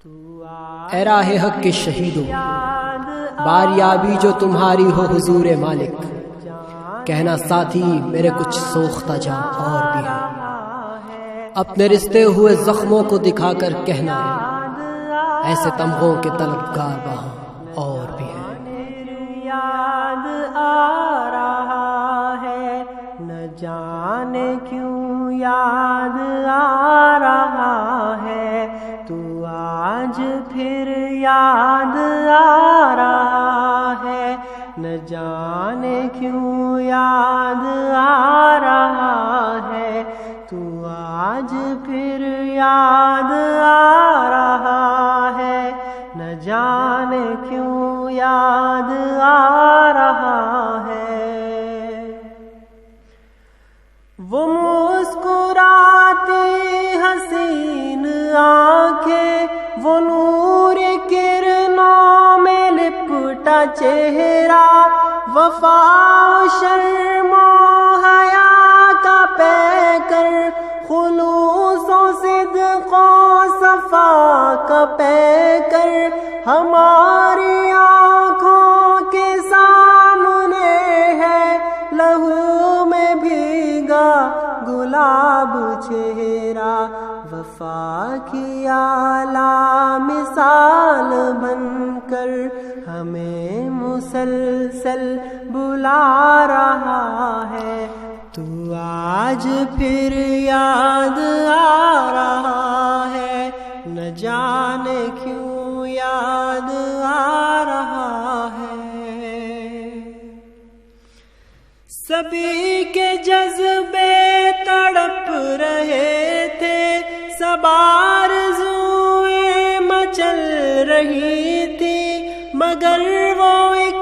اے راہ حق کے شہیدوں، باریابی جو تمہاری ہو حضور مالک، کہنا ساتھی میرے کچھ سوختہ جاں اور بھی ہے، اپنے رشتے ہوئے زخموں کو دکھا کر کہنا ایسے تمغوں کے طلبگار وہاں اور بھی ہے۔ یاد آ رہا ہے نہ جانے کیوں یاد آ رہا ہے، تو آج پھر یاد آ رہا ہے، نہ جانے کیوں یاد آ رہا ہے، تو آج پھر یاد آ رہا ہے، نہ جانے کیوں یاد آ رہا ہے۔ وہ مسکراتی حسین آنکھیں، وہ نور کرنوں میں لپٹا چہرہ، وفا و شرم و حیا کا پیکر، خلوص و صدق و صفا کا پیکر، ہماری آنکھوں کے سامنے ہے، لہو میں بھیگا گلاب چہرہ، وفا کی اعلیٰ مثال بن کر ہمیں مسلسل بلا رہا ہے، تو آج پھر یاد آ رہا ہے، نہ جانے کیوں یاد آ رہا ہے۔ سبھی کے جذبے تڑپ رہے تھے، سب آرزوئیں مچل رہی تھی، مگر وہ ایک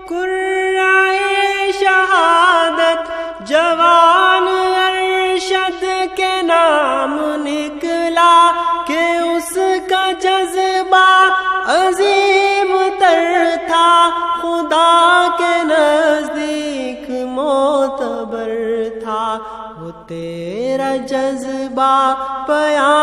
قرائے شہادت جوان ارشد کے نام نکلا، کہ اس کا جذبہ عظیم تر تھا، خدا کے نزدیک معتبر تھا، وہ تیرا جذبہ پیام